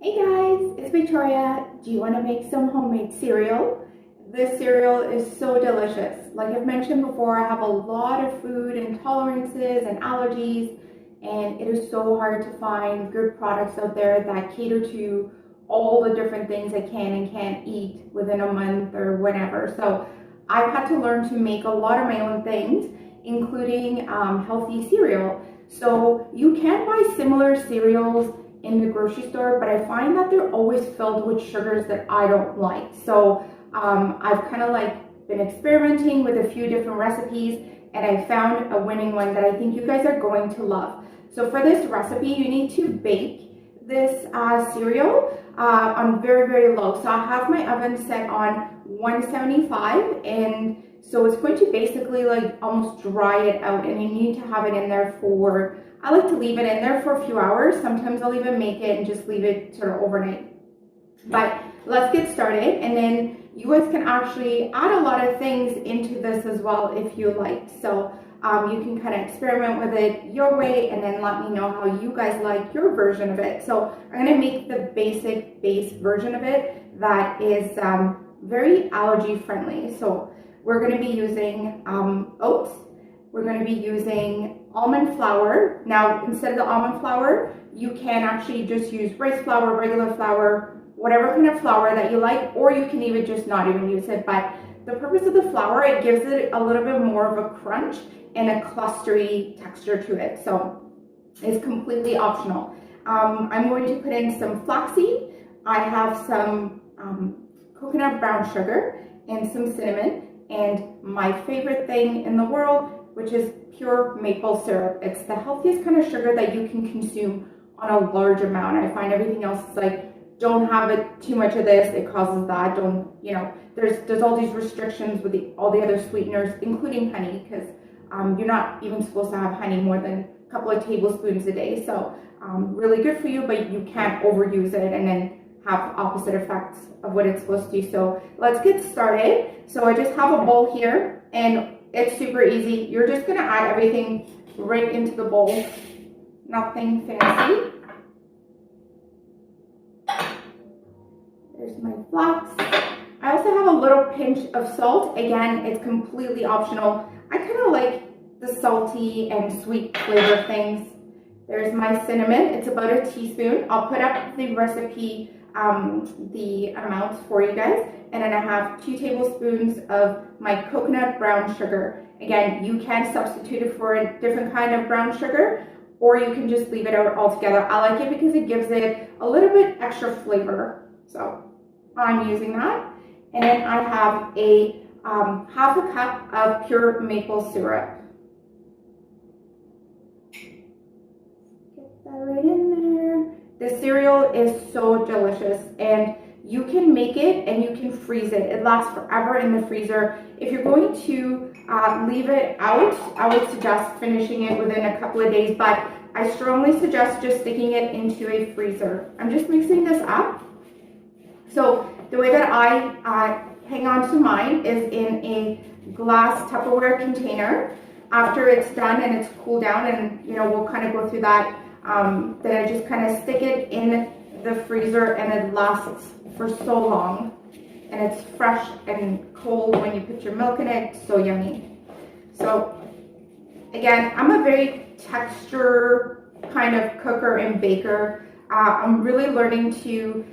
Hey guys, it's Victoria. Do you want to make some homemade cereal? This cereal is so delicious. Like I've mentioned before, I have a lot of food intolerances and allergies, and it is so hard to find good products out there that cater to all the different things I can and can't eat within a month or whenever. So I've had to learn to make a lot of my own things, including healthy cereal. So you can buy similar cereals in the grocery store, but I find that they're always filled with sugars that I don't like. So I've kind of like been experimenting with a few different recipes, and I found a winning one that I think you guys are going to love. So for this recipe, you need to bake this cereal on very, very low. So I have my oven set on 175, and so it's going to basically like almost dry it out, and you need to have it in there for, I like to leave it in there for a few hours. Sometimes I'll even make it and just leave it sort of overnight. But let's get started, and then you guys can actually add a lot of things into this as well if you like. So you can kind of experiment with it your way and then let me know how you guys like your version of it. So I'm going to make the basic base version of it that is very allergy friendly. So we're going to be using oats. We're going to be using almond flour. Now, instead of the almond flour, you can actually just use rice flour, regular flour, whatever kind of flour that you like, or you can even just not even use it. But the purpose of the flour, it gives it a little bit more of a crunch and a clustery texture to it. So it's completely optional. I'm going to put in some flaxseed. I have some coconut brown sugar and some cinnamon, and my favorite thing in the world, which is pure maple syrup. It's the healthiest kind of sugar that you can consume on a large amount. I find everything else is like, don't have it too much of this, it causes that. Don't, you know, there's all these restrictions with all the other sweeteners, including honey, because you're not even supposed to have honey more than a couple of tablespoons a day. So really good for you, but you can't overuse it and then have opposite effects of what it's supposed to do. So let's get started. So I just have a bowl here, and it's super easy. You're just gonna add everything right into the bowl. Nothing fancy. There's my flax. I also have a little pinch of salt. Again, it's completely optional. I kind of like the salty and sweet flavor things. There's my cinnamon. It's about a teaspoon. I'll put up the recipe, the amounts for you guys. And then I have 2 tablespoons of my coconut brown sugar. Again, you can substitute it for a different kind of brown sugar, or you can just leave it out altogether. I like it because it gives it a little bit extra flavor. So I'm using that. And then I have a half a cup of pure maple syrup. Get that right in there. The cereal is so delicious, and you can make it and you can freeze it. It lasts forever in the freezer. If you're going to leave it out, I would suggest finishing it within a couple of days, but I strongly suggest just sticking it into a freezer. I'm just mixing this up. So the way that I hang on to mine is in a glass Tupperware container. After it's done and it's cooled down, and you know, we'll kind of go through that, then I just kind of stick it in the freezer, and it lasts for so long, and it's fresh and cold when you put your milk in it. So yummy. So again, I'm a very texture kind of cooker and baker. I'm really learning to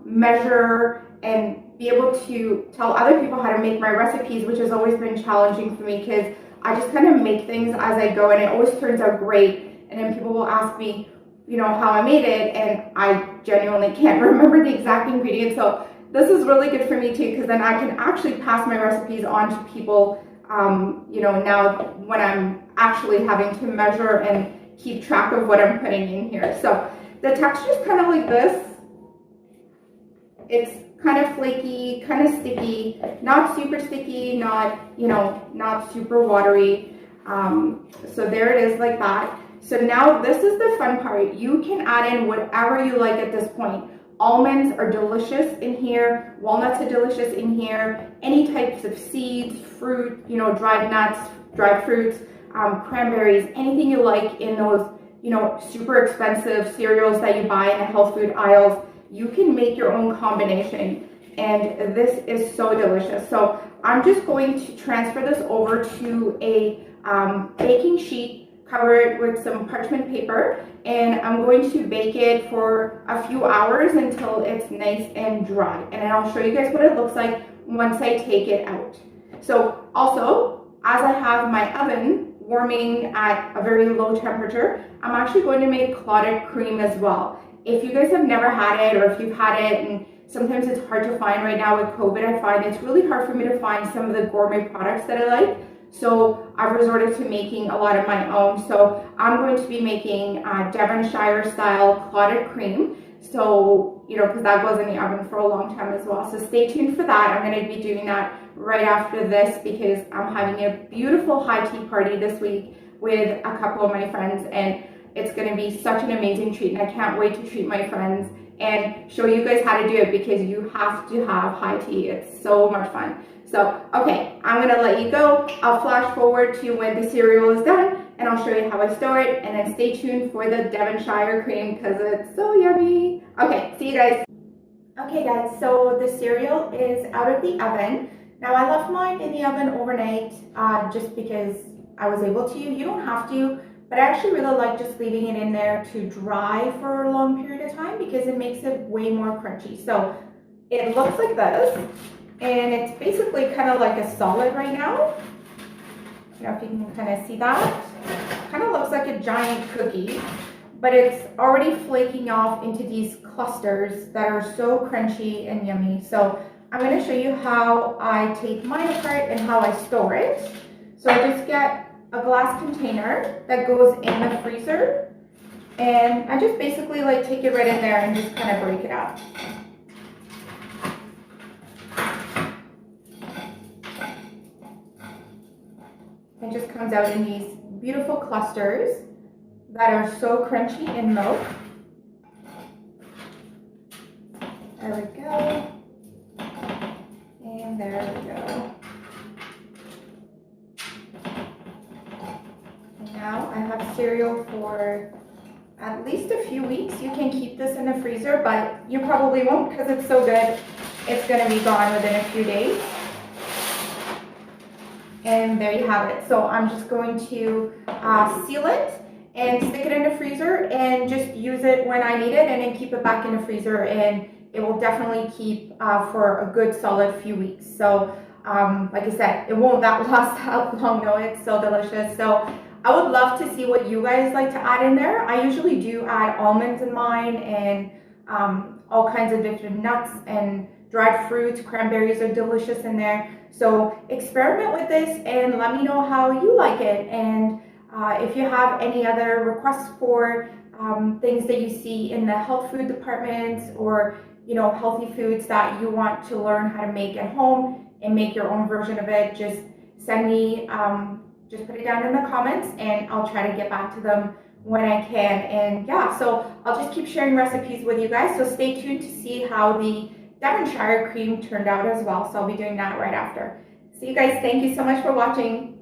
measure and be able to tell other people how to make my recipes, which has always been challenging for me because I just kind of make things as I go, and it always turns out great. And then people will ask me, you know, how I made it, and I genuinely can't remember the exact ingredients. So this is really good for me too, because then I can actually pass my recipes on to people, you know, now when I'm actually having to measure and keep track of what I'm putting in here. So the texture is kind of like this. It's kind of flaky, kind of sticky, not super sticky, not, you know, not super watery. So there it is like that. So now this is the fun part. You can add in whatever you like at this point. Almonds are delicious in here. Walnuts are delicious in here. Any types of seeds, fruit, you know, dried nuts, dried fruits, cranberries, anything you like in those, you know, super expensive cereals that you buy in the health food aisles. you can make your own combination. And this is so delicious. So I'm just going to transfer this over to a baking sheet, cover it with some parchment paper, and I'm going to bake it for a few hours until it's nice and dry. And then I'll show you guys what it looks like once I take it out. So also, as I have my oven warming at a very low temperature, I'm actually going to make clotted cream as well. If you guys have never had it, or if you've had it and sometimes it's hard to find right now with COVID, I find it's really hard for me to find some of the gourmet products that I like. So I've resorted to making a lot of my own. So I'm going to be making Devonshire style clotted cream. So, you know, because that goes in the oven for a long time as well. So stay tuned for that. I'm going to be doing that right after this because I'm having a beautiful high tea party this week with a couple of my friends, and it's going to be such an amazing treat, and I can't wait to treat my friends and show you guys how to do it because you have to have high tea. It's so much fun. So, okay, I'm going to let you go. I'll flash forward to when the cereal is done, and I'll show you how I store it, and then stay tuned for the Devonshire cream because it's so yummy. Okay, see you guys. Okay guys, so the cereal is out of the oven. Now I left mine in the oven overnight just because I was able to. You don't have to, but I actually really like just leaving it in there to dry for a long period of time because it makes it way more crunchy. So it looks like this, and it's basically kind of like a solid right now. I don't know if you can kind of see that. Kind of looks like a giant cookie, but it's already flaking off into these clusters that are so crunchy and yummy. So I'm going to show you how I take mine apart and how I store it. So I just get a glass container that goes in the freezer, and I just basically like take it right in there and just kind of break it up. It just comes out in these beautiful clusters that are so crunchy in milk. There we go. And there we go. And now I have cereal for at least a few weeks. You can keep this in the freezer, but you probably won't because it's so good. It's going to be gone within a few days. And there you have it. So I'm just going to seal it and stick it in the freezer and just use it when I need it, and then keep it back in the freezer, and it will definitely keep for a good solid few weeks. So like I said, it won't last that long. No, it's so delicious. So I would love to see what you guys like to add in there. I usually do add almonds in mine, and all kinds of different nuts and dried fruits. Cranberries are delicious in there. So experiment with this and let me know how you like it. And if you have any other requests for things that you see in the health food department, or you know, healthy foods that you want to learn how to make at home and make your own version of it, just send me, just put it down in the comments and I'll try to get back to them when I can. And yeah, so I'll just keep sharing recipes with you guys. So stay tuned to see how the Devonshire cream turned out as well. So I'll be doing that right after. See you guys. Thank you so much for watching.